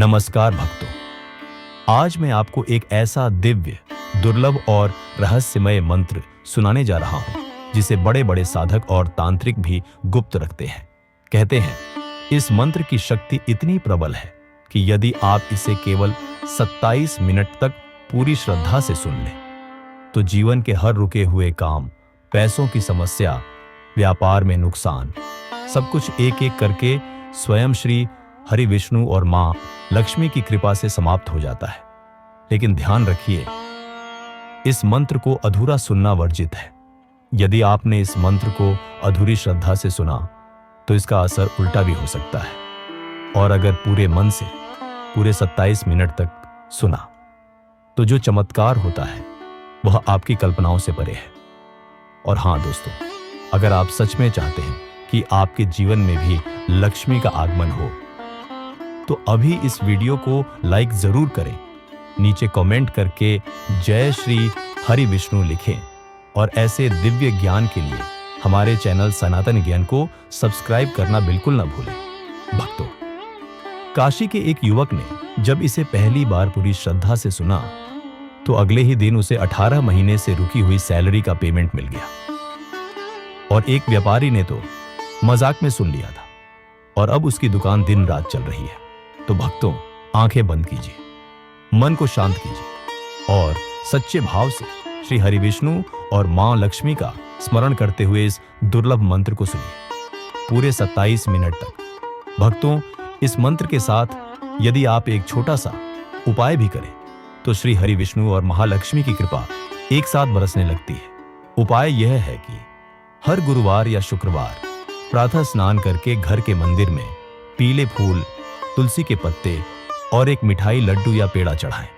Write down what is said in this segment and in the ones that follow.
नमस्कार भक्तों, आज मैं आपको एक ऐसा दिव्य, दुर्लभ और रहस्यमय मंत्र सुनाने जा रहा हूं, जिसे बड़े बड़े साधक और तांत्रिक भी गुप्त रखते हैं। कहते हैं, इस मंत्र की शक्ति इतनी प्रबल है कि यदि आप इसे केवल 27 मिनट तक पूरी श्रद्धा से सुन लें, तो जीवन के हर रुके हुए काम, पैसों की समस्या, व्यापार में नुकसान, सब कुछ एक एक करके स्वयं श्री हरि विष्णु और मां लक्ष्मी की कृपा से समाप्त हो जाता है। लेकिन ध्यान रखिए, इस मंत्र को अधूरा सुनना वर्जित है। यदि आपने इस मंत्र को अधूरी श्रद्धा से सुना, तो इसका असर उल्टा भी हो सकता है। और अगर पूरे मन से पूरे 27 मिनट तक सुना, तो जो चमत्कार होता है वह आपकी कल्पनाओं से परे है। और हां दोस्तों, अगर आप सच में चाहते हैं कि आपके जीवन में भी लक्ष्मी का आगमन हो, तो अभी इस वीडियो को लाइक जरूर करें, नीचे कमेंट करके जय श्री हरि विष्णु लिखें और ऐसे दिव्य ज्ञान के लिए हमारे चैनल सनातन ज्ञान को सब्सक्राइब करना बिल्कुल न भूलें। भक्तों, काशी के एक युवक ने जब इसे पहली बार पूरी श्रद्धा से सुना, तो अगले ही दिन उसे 18 महीने से रुकी हुई सैलरी का पेमेंट मिल गया। और एक व्यापारी ने तो मजाक में सुन लिया था, और अब उसकी दुकान दिन रात चल रही है। तो भक्तों, आंखें बंद कीजिए, मन को शांत कीजिए और सच्चे भाव से श्री हरि विष्णु और मां लक्ष्मी का स्मरण करते हुए इस दुर्लभ मंत्र को सुनिए पूरे 27 मिनट तक। भक्तों, इस मंत्र के साथ यदि आप एक छोटा सा उपाय भी करें, तो श्री हरि विष्णु और महालक्ष्मी की कृपा एक साथ बरसने लगती है। उपाय यह है कि हर गुरुवार या शुक्रवार प्रातः स्नान करके घर के मंदिर में पीले फूल, तुलसी के पत्ते और एक मिठाई, लड्डू या पेड़ा चढ़ाएं।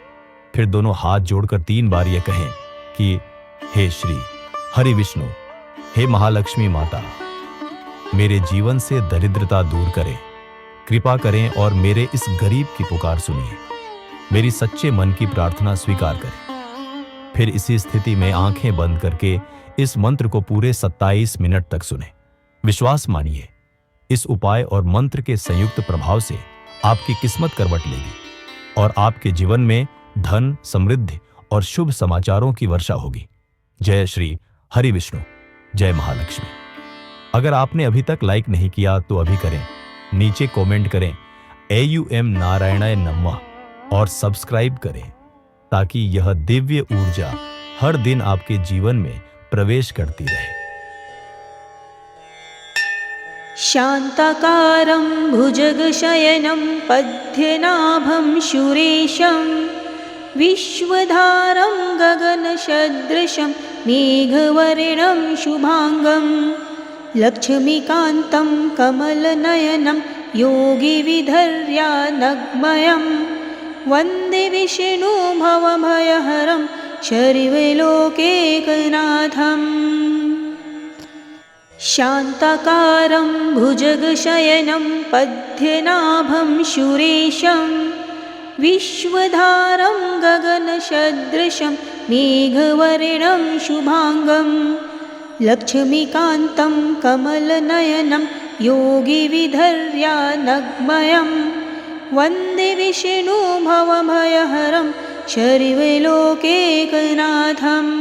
फिर दोनों हाथ जोड़कर 3 बार यह कहें कि हे श्री हरि विष्णु, हे महालक्ष्मी माता, मेरे जीवन से दरिद्रता दूर करें, कृपा करें और मेरे इस गरीब की पुकार सुनिए, मेरी सच्चे मन की प्रार्थना स्वीकार करें। फिर इसी स्थिति में आंखें बंद करके इस मंत्र को पूरे 27 मिनट तक सुने। विश्वास मानिए, इस उपाय और मंत्र के संयुक्त प्रभाव से आपकी किस्मत करवट लेगी और आपके जीवन में धन, समृद्धि और शुभ समाचारों की वर्षा होगी। जय श्री हरि विष्णु, जय महालक्ष्मी। अगर आपने अभी तक लाइक नहीं किया तो अभी करें, नीचे कमेंट करें AUM नारायणाय नमः और सब्सक्राइब करें, ताकि यह दिव्य ऊर्जा हर दिन आपके जीवन में प्रवेश करती रहे। शान्ताकारं भुजगशयनं पद्मनाभं सुरेशं विश्वधारं गगनसदृशं मेघवर्णं शुभांगं लक्ष्मीकान्तं कमलनयनं योगिविधर्यानग्मयं वन्दे विष्णु भवभयहरं सर्वलोकैकनाथम्। शान्ताकारं भुजगशयनं पद्मनाभं सुरेशं विश्वधारं गगनसदृशं मेघवर्णं शुभांगं लक्ष्मीकान्तं कमलनयनं योगिविधर्यानग्मयं वन्दे विष्णु भवभयहरं सर्वलोकैकनाथम्।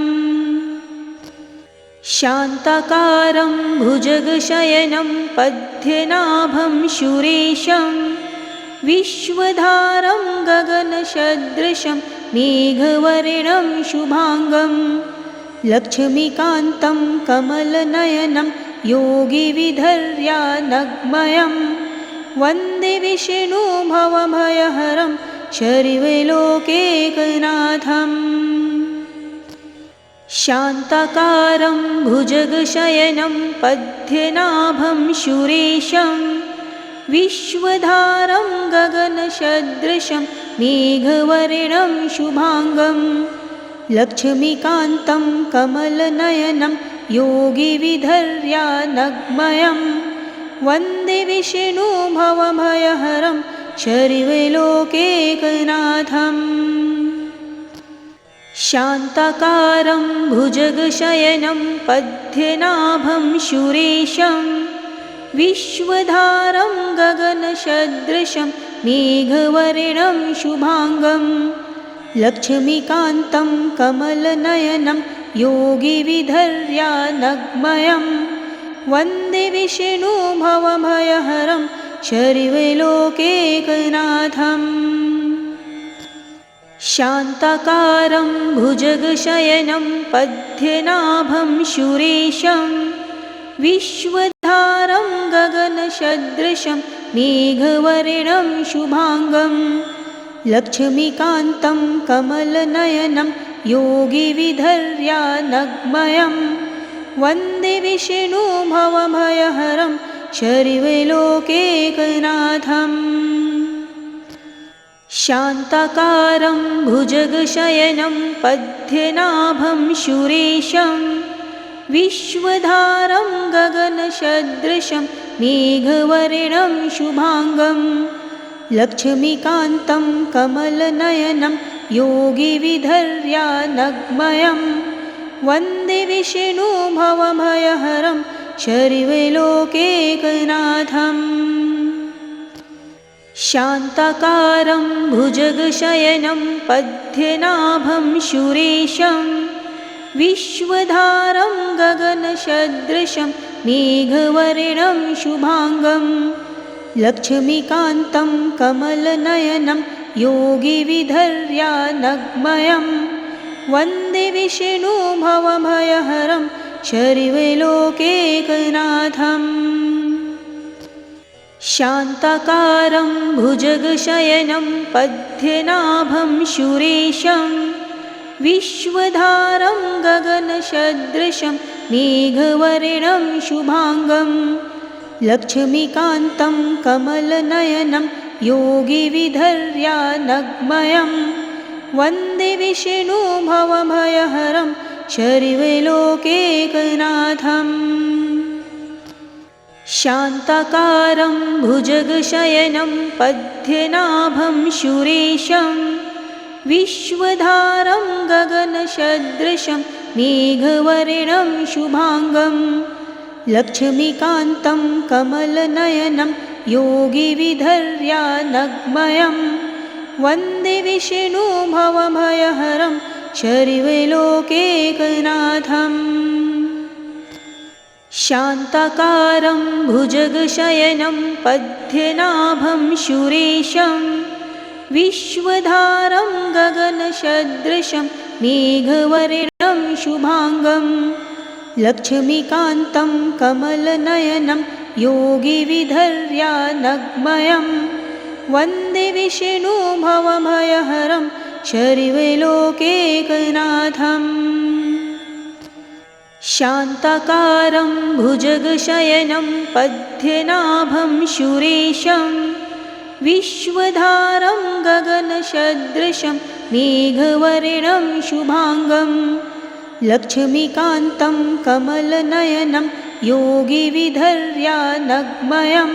शान्ताकारं भुजगशयनं पद्मनाभं सुरेशं विश्वधारं गगनसदृशं मेघवर्णं शुभांगं लक्ष्मीकान्तं कमलनयनं योगिविधर्यानग्मयं वन्दे विष्णु भवभयहरं सर्वलोकैकनाथम्। शान्ताकारं भुजगशयनं पद्मनाभं सुरेशं विश्वधारं गगनसदृशं मेघवर्णं शुभांगं लक्ष्मीकान्तं कमलनयनं योगिविधर्यानग्मयं वन्दे विष्णु भवभयहरं सर्वलोकैकनाथम्। शान्ताकारं भुजगशयनं पद्मनाभं सुरेशं विश्वधारं गगनसदृशं मेघवर्णं शुभाङ्गं लक्ष्मीकान्तं कमलनयनं योगिविधर्यानग्मयं वन्दे विष्णु भवभयहरं शर्वलोकैकनाथम् शान्ताकारं भुजगशयनं पद्मनाभं सुरेशं विश्वधारं गगनसदृशं मेघवर्णं शुभाङ्गं लक्ष्मीकान्तं कमलनयनं योगिविधर्यानग्मयं वन्दे विष्णु भवभयहरं शर्वलोकैकनाथम् शान्ताकारं भुजगशयनं पद्मनाभं सुरेशं विश्वधारं गगनसदृशं मेघवर्णं शुभाङ्गं लक्ष्मीकान्तं कमलनयनं योगिविधर्यानग्मयं वन्दे विष्णु भवभयहरं शर्वलोकैकनाथम् शान्ताकारं भुजगशयनं पद्मनाभं सुरेशं विश्वधारं गगनसदृशं मेघवर्णं शुभाङ्गं लक्ष्मीकान्तं कमलनयनं योगिविधर्यानग्मयं वन्दे विष्णु भवभयहरं शर्वलोकैकनाथम् शान्ताकारं भुजगशयनं पद्मनाभं सुरेशं विश्वधारं गगनसदृशं मेघवर्णं शुभाङ्गं लक्ष्मीकान्तं कमलनयनं योगिविधर्यानग्मयं वन्दे विष्णु भवभयहरं शर्वलोकैकनाथम् शान्ताकारं भुजगशयनं पद्मनाभं सुरेशं विश्वधारं गगनसदृशं मेघवर्णं शुभाङ्गं लक्ष्मीकान्तं कमलनयनं योगिविधर्यानग्मयं वन्दे विष्णु भवभयहरं शर्वलोकैकनाथम् शान्ताकारं भुजगशयनं पद्मनाभं सुरेशं विश्वधारं गगनसदृशं मेघवर्णं शुभाङ्गं लक्ष्मीकान्तं कमलनयनं योगिविधर्यानग्मयं वन्दे विष्णु भवभयहरं शर्वलोकैकनाथम् शान्ताकारं भुजगशयनं पद्मनाभं सुरेशं विश्वधारं गगनसदृशं मेघवर्णं शुभाङ्गं लक्ष्मीकान्तं कमलनयनं योगिविधर्यानग्मयं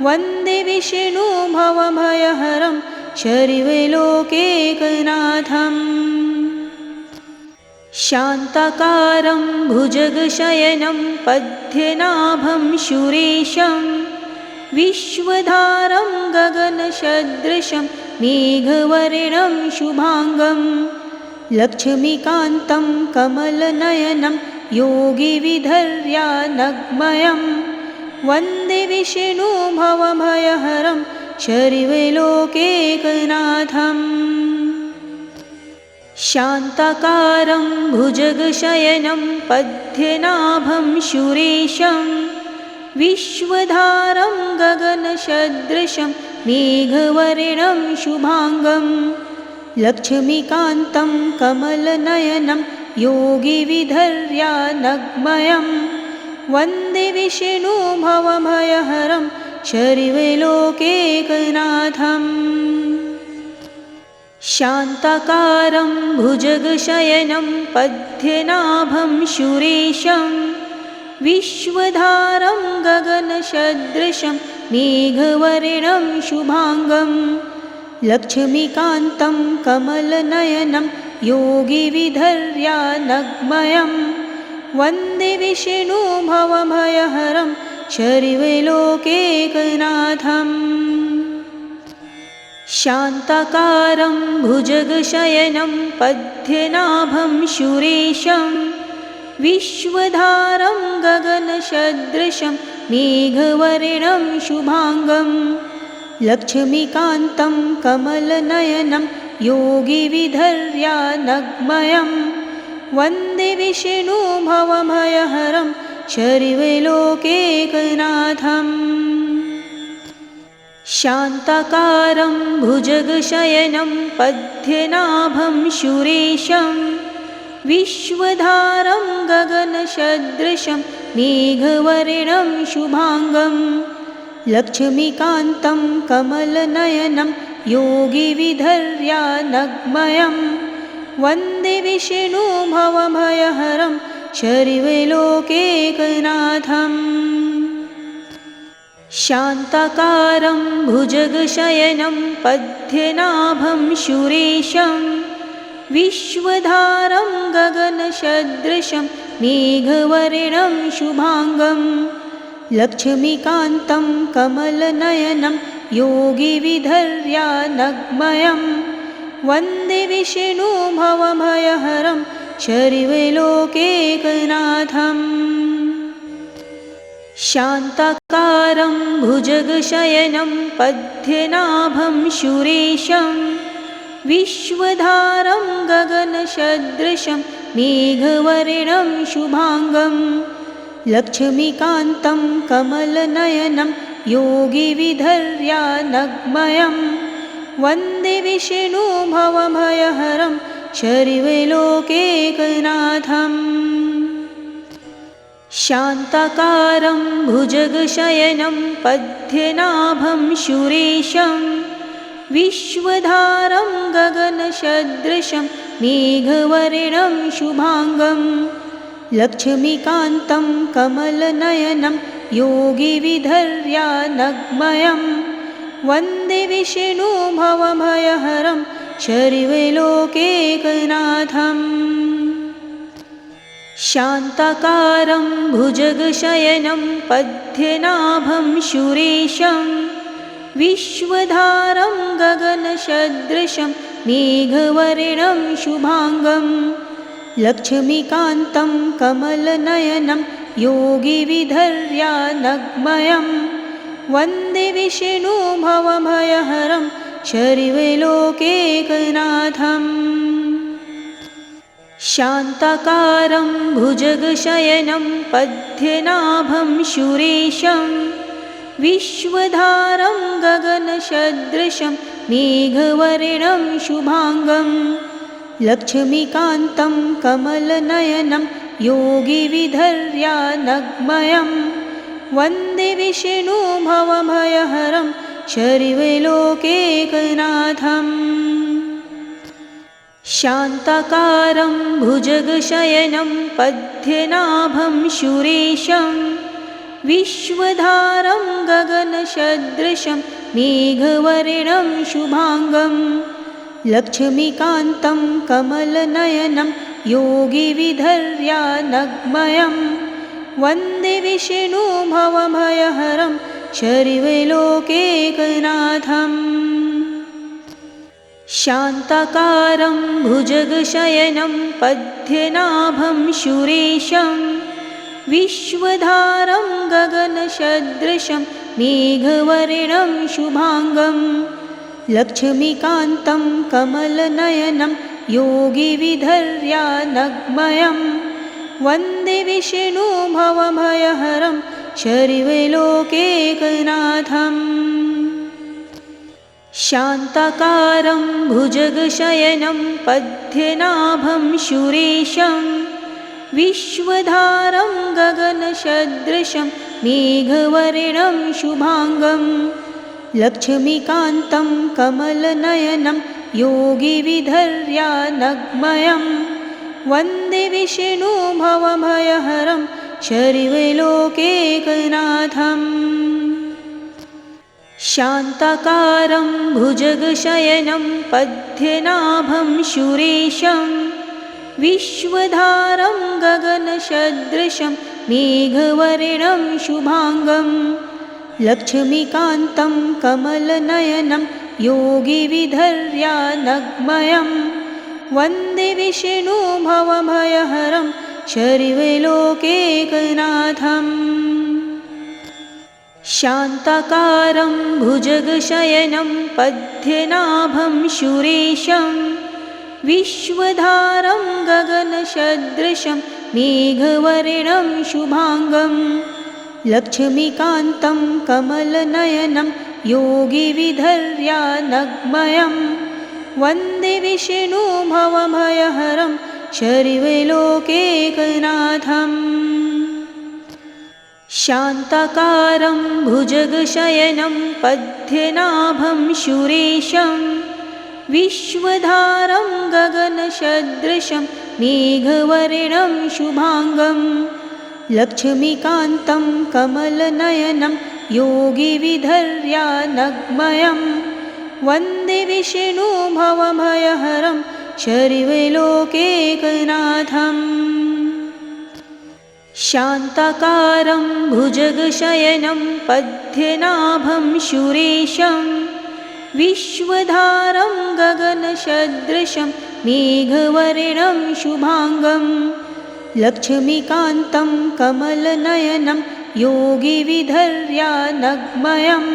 वन्दे विष्णु भवभयहरं शर्वलोकैकनाथम् शान्ताकारं भुजगशयनं पद्मनाभं सुरेशं विश्वधारं गगनसदृशं मेघवर्णं शुभाङ्गं लक्ष्मीकान्तं कमलनयनं योगिविधर्यानग्मयं वन्दे विष्णु भवभयहरं शर्वलोकैकनाथम् शान्ताकारं भुजगशयनं पद्मनाभं सुरेशं विश्वधारं गगनसदृशं मेघवर्णं शुभाङ्गं लक्ष्मीकान्तं कमलनयनं योगिविधर्यानग्मयं वन्दे विष्णु भवभयहरं शर्वलोकैकनाथम् शान्ताकारं भुजगशयनं पद्मनाभं सुरेशं विश्वधारं गगनसदृशं मेघवर्णं शुभाङ्गं लक्ष्मीकान्तं कमलनयनं योगिविधर्यानग्मयं वन्दे विष्णु भवभयहरं शर्वलोकैकनाथम् शान्ताकारं भुजगशयनं पद्मनाभं सुरेशं विश्वधारं गगनसदृशं मेघवर्णं शुभांगं लक्ष्मीकान्तं कमलनयनं योगिविधर्यानग्मयं वन्दे विष्णु भवभयहरं सर्वलोकैकनाथम्। शान्ताकारं भुजगशयनं पद्मनाभं सुरेशं विश्वधारं गगनसदृशं मेघवर्णं शुभांगं लक्ष्मीकान्तं कमलनयनं योगिविधर्यानग्मयं वन्दे विष्णु भवभयहरं सर्वलोकैकनाथम्। शान्ताकारं भुजगशयनं पद्मनाभं सुरेशं विश्वधारं गगनसदृशं मेघवर्णं शुभांगं लक्ष्मीकान्तं कमलनयनं योगिविधर्यानग्मयं वन्दे विष्णु भवभयहरं सर्वलोकैकनाथम्। शान्ताकारं भुजगशयनं पद्मनाभं सुरेशं विश्वधारं गगनसदृशं मेघवर्णं शुभांगं लक्ष्मीकान्तं कमलनयनं योगिविधर्यानग्मयं वन्दे विष्णु भवभयहरं सर्वलोकैकनाथम्। शान्ताकारं भुजगशयनं पद्मनाभं सुरेशं विश्वधारं गगनसदृशं मेघवर्णं शुभांगं लक्ष्मीकान्तं कमलनयनं योगिविधर्यानग्मयं वन्दे विष्णु भवभयहरं सर्वलोकैकनाथम्। शान्ताकारं भुजगशयनं पद्मनाभं सुरेशं विश्वधारं गगनसदृशं मेघवर्णं शुभांगं लक्ष्मीकान्तं कमलनयनं योगिविधर्यानग्मयं वन्दे विष्णु भवभयहरं सर्वलोकैकनाथम्। शान्ताकारं भुजगशयनं पद्मनाभं सुरेशं विश्वधारं गगनसदृशं मेघवर्णं शुभांगं लक्ष्मीकान्तं कमलनयनं योगिविधर्यानग्मयं वन्दे विष्णु भवभयहरं सर्वलोकैकनाथम्। शान्ताकारं भुजगशयनं पद्मनाभं सुरेशं विश्वधारं गगनसदृशं मेघवर्णं शुभांगं लक्ष्मीकान्तं कमलनयनं योगिविधर्यानग्मयं वन्दे विष्णु भवभयहरं सर्वलोकैकनाथम्। शान्ताकारं भुजगशयनं पद्मनाभं सुरेशं विश्वधारं गगनसदृशं मेघवर्णं शुभांगं लक्ष्मीकान्तं कमलनयनं योगिविधर्यानग्मयं वन्दे विष्णु भवभयहरं सर्वलोकैकनाथम्। शान्ताकारं भुजगशयनं पद्मनाभं सुरेशं विश्वधारं गगनसदृशं मेघवर्णं शुभांगं लक्ष्मीकान्तं कमलनयनं योगिविधर्यानग्मयं वन्दे विष्णु भवभयहरं सर्वलोकैकनाथम्। शान्ताकारं भुजगशयनं पद्मनाभं सुरेशं विश्वधारं गगनसदृशं मेघवर्णं शुभांगं लक्ष्मीकान्तं कमलनयनं योगिविधर्यानग्मयं वन्दे विष्णु भवभयहरं शर्वलोकैकनाथम् शान्ताकारं भुजगशयनं पद्मनाभं सुरेशं विश्वधारं गगनसदृशं मेघवर्णं शुभांगं लक्ष्मीकान्तं कमलनयनं योगिविधर्यानग्मयं वन्दे विष्णु भवभयहरं शर्वलोकैकनाथम् शान्ताकारं भुजगशयनं पद्मनाभं सुरेशं विश्वधारं गगनसदृशं मेघवर्णं शुभांगं लक्ष्मीकान्तं कमलनयनं योगिविधर्यानग्मयं वन्दे विष्णु भवभयहरं शर्वलोकैकनाथम् शान्ताकारं भुजगशयनं पद्मनाभं सुरेशं विश्वधारं गगनसदृशं मेघवर्णं शुभांगं लक्ष्मीकान्तं कमलनयनं योगिविधर्यानग्मयं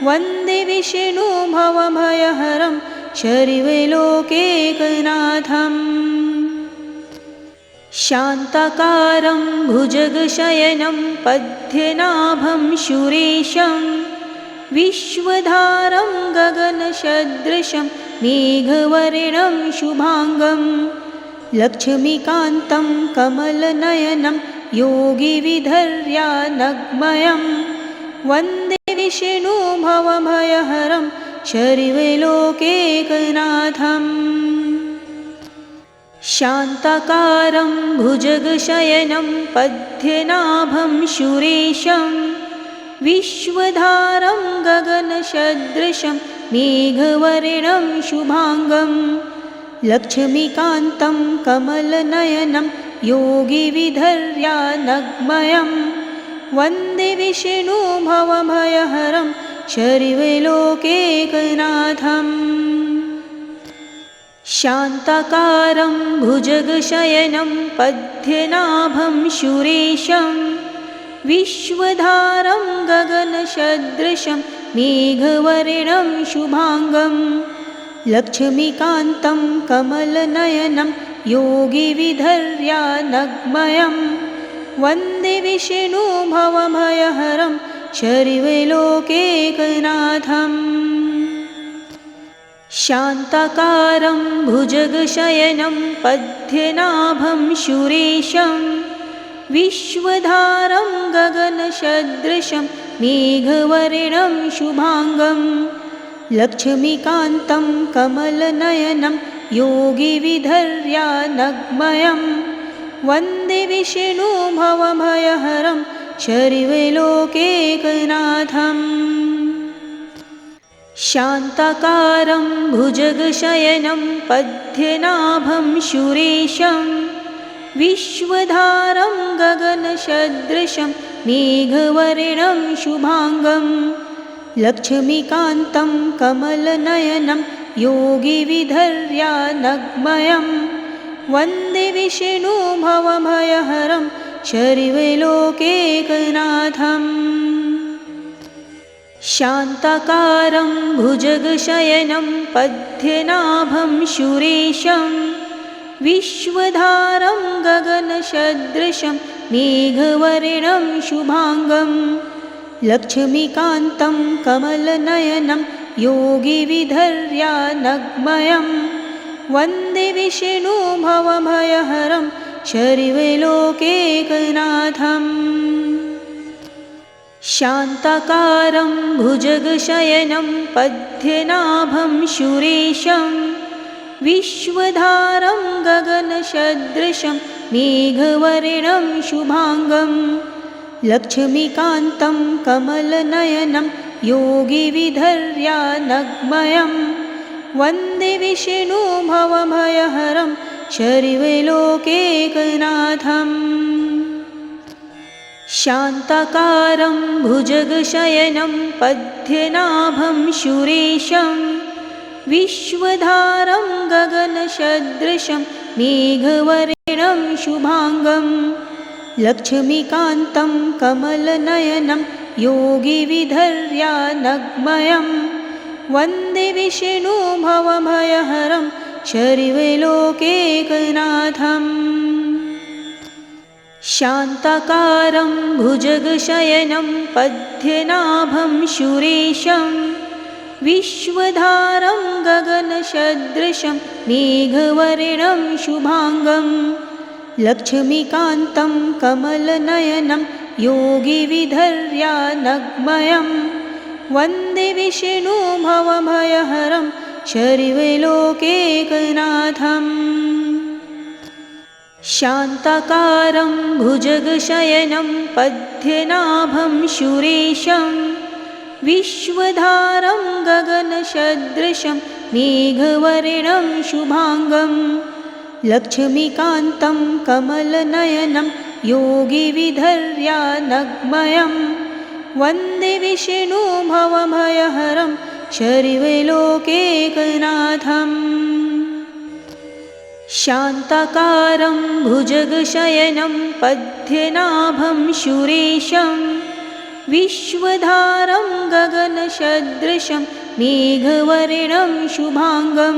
वन्दे विष्णु भवभयहरं शर्वलोकैकनाथम् शान्ताकारं भुजगशयनं पद्मनाभं सुरेशं विश्वधारं गगनसदृशं मेघवर्णं शुभांगं लक्ष्मीकान्तं कमलनयनं योगिविधर्यानग्मयं वन्दे विष्णु भवभयहरं शर्वलोकैकनाथम् शान्ताकारं भुजगशयनं पद्मनाभं सुरेशं विश्वधारं गगनसदृशं मेघवर्णं शुभांगं लक्ष्मीकान्तं कमलनयनं योगिविधर्यानग्मयं वन्दे विष्णु भवभयहरं शर्वलोकैकनाथम् शान्ताकारं भुजगशयनं पद्मनाभं सुरेशं विश्वधारं गगनसदृशं मेघवर्णं शुभांगं लक्ष्मीकान्तं कमलनयनं योगिविधर्यानग्मयं वन्दे विष्णु भवभयहरं शर्वलोकैकनाथम् शान्ताकारं भुजगशयनं पद्मनाभं सुरेशं विश्वधारं गगनसदृशं मेघवर्णं शुभांगं लक्ष्मीकान्तं कमलनयनं योगिविधर्यानग्मयं वन्दे विष्णु भवभयहरं शर्वलोकैकनाथम् शान्ताकारं भुजगशयनं पद्मनाभं सुरेशं विश्वधारं गगनसदृशं मेघवर्णं शुभांगं लक्ष्मीकान्तं कमलनयनं योगिविधर्यानग्मयं वन्दे विष्णु भवभयहरं शर्वलोकैकनाथम् शान्ताकारं भुजगशयनं पद्मनाभं सुरेशं विश्वधारं गगनसदृशं मेघवर्णं शुभांगं लक्ष्मीकान्तं कमलनयनं योगिविधर्यानग्मयं वन्दे विष्णु भवभयहरं शर्वलोकैकनाथम् शान्ताकारं भुजगशयनं पद्मनाभं सुरेशं विश्वधारं गगनसदृशं मेघवर्णं शुभांगं लक्ष्मीकान्तं कमलनयनं योगिविधर्यानग्मयं वन्दे विष्णु भवभयहरं शर्वलोकैकनाथम् शान्ताकारं भुजगशयनं पद्मनाभं सुरेशं विश्वधारं गगनसदृशं मेघवर्णं शुभांगं लक्ष्मीकान्तं कमलनयनं योगिविधर्यानग्मयं वन्दे विष्णु भवभयहरं सर्वलोकैकनाथम्। शान्ताकारं भुजगशयनं पद्मनाभं सुरेशं विश्वधारं गगनसदृशं मेघवर्णं शुभांगं लक्ष्मीकान्तं कमलनयनं योगिविधर्यानग्मयं वन्दे विष्णु भवभयहरं सर्वलोकैकनाथम्। शान्ताकारं भुजगशयनं पद्मनाभं सुरेशं विश्वधारं गगनसदृशं मेघवर्णं शुभांगं लक्ष्मीकान्तं कमलनयनं योगिविधर्यानग्मयं वन्दे विष्णु भवभयहरं सर्वलोकैकनाथम्। शान्ताकारं भुजगशयनं पद्मनाभं सुरेशं विश्वधारं गगनसदृशं मेघवर्णं शुभांगं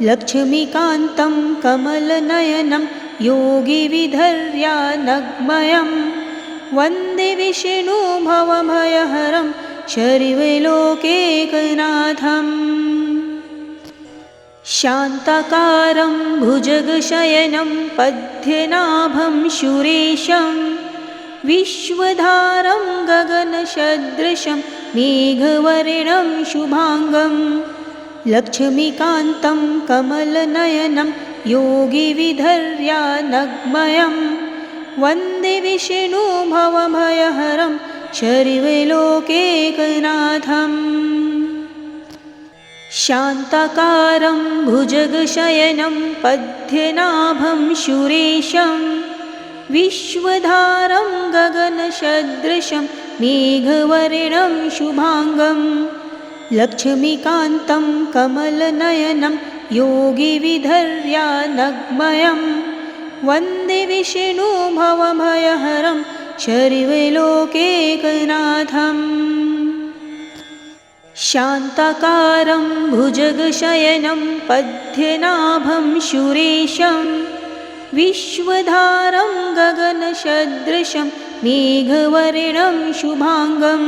लक्ष्मीकान्तं कमलनयनं योगिविधर्यानग्मयं वन्दे विष्णु भवभयहरं सर्वलोकैकनाथम्। शान्ताकारं भुजगशयनं पद्मनाभं सुरेशं विश्वधारं गगनसदृशं मेघवर्णं शुभांगं लक्ष्मीकान्तं कमलनयनं योगिविधर्यानग्मयं वन्दे विष्णु भवभयहरं सर्वलोकैकनाथम्। शान्ताकारं भुजगशयनं पद्मनाभं सुरेशं विश्वधारं गगनसदृशं मेघवर्णं शुभांगं लक्ष्मीकान्तं कमलनयनं योगिविधर्यानग्मयं वन्दे विष्णु भवभयहरं सर्वलोकैकनाथम्। शान्ताकारं भुजगशयनं पद्मनाभं सुरेशं विश्वधारं गगनसदृशं मेघवर्णं शुभांगं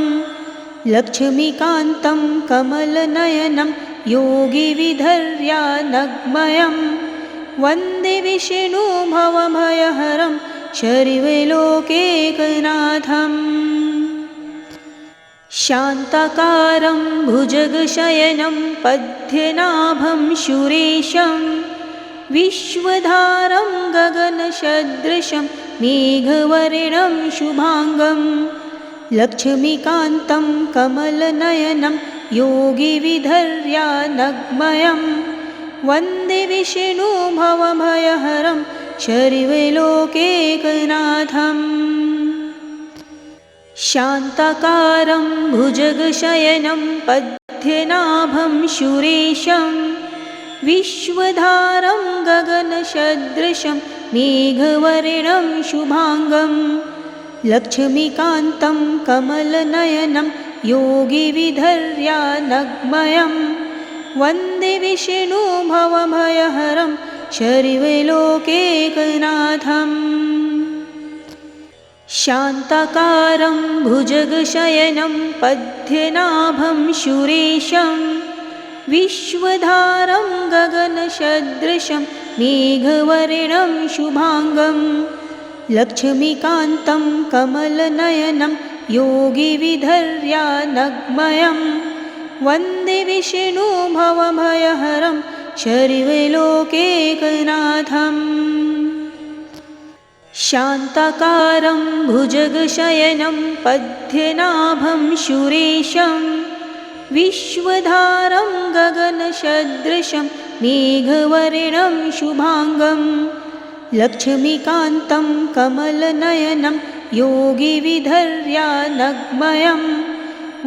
लक्ष्मीकान्तं कमलनयनं योगिविधर्यानग्मयं वन्दे विष्णु भवभयहरं सर्वलोकैकनाथम्। शान्ताकारं भुजगशयनं पद्मनाभं सुरेशं विश्वधारं गगनसदृशं मेघवर्णं शुभांगं लक्ष्मीकान्तं कमलनयनं योगिविधर्यानग्मयं वन्दे विष्णु भवभयहरं सर्वलोकैकनाथम्। शान्ताकारं भुजगशयनं पद्मनाभं सुरेशं विश्वधारं गगनसदृशं मेघवर्णं शुभांगं लक्ष्मीकान्तं कमलनयनं योगिविधर्यानग्मयं वन्दे विष्णु भवभयहरं सर्वलोकैकनाथम्। शान्ताकारं भुजगशयनं पद्मनाभं सुरेशं विश्वधारं गगनसदृशं मेघवर्णं शुभांगं लक्ष्मीकान्तं कमलनयनं योगिविधर्यानग्मयं वन्दे विष्णु भवभयहरं सर्वलोकैकनाथम्। शान्ताकारं भुजगशयनं पद्मनाभं सुरेशं विश्वधारं गगनसदृशं मेघवर्णं शुभांगं लक्ष्मीकान्तं कमलनयनं योगिविधर्यानग्मयं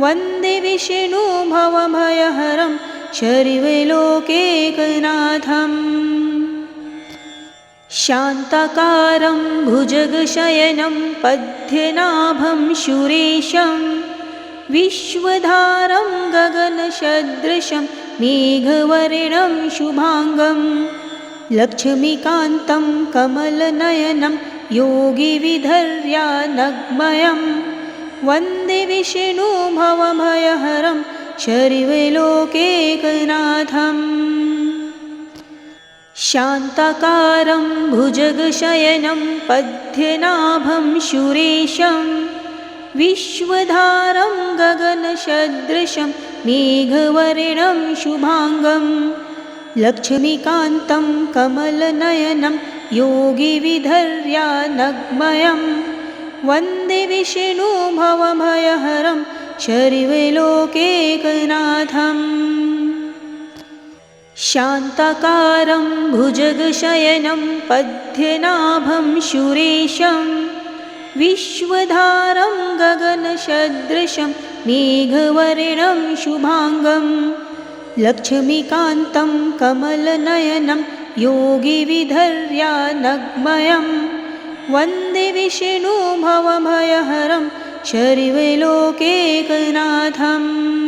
वन्दे विष्णु भवभयहरं शर्वलोकैकनाथम् शान्ताकारं भुजगशयनं पद्मनाभं सुरेशं विश्वधारं गगनसदृशं मेघवर्णं शुभाङ्गं लक्ष्मीकान्तं कमलनयनं योगिविधर्यानग्मयं वन्दे विष्णु भवभयहरं शर्वलोकैकनाथम् शान्ताकारं भुजगशयनं पद्मनाभं सुरेशं विश्वधारं गगनसदृशं मेघवर्णं शुभाङ्गं लक्ष्मीकान्तं कमलनयनं योगिविधर्यानग्मयं वन्दे विष्णु भवभयहरं शर्वलोकैकनाथम् शान्ताकारं भुजगशयनं पद्मनाभं सुरेशं विश्वधारं गगनसदृशं मेघवर्णं शुभाङ्गं लक्ष्मीकान्तं कमलनयनं योगिविधर्यानग्मयं वन्दे विष्णु भवभयहरं शर्वलोकैकनाथम्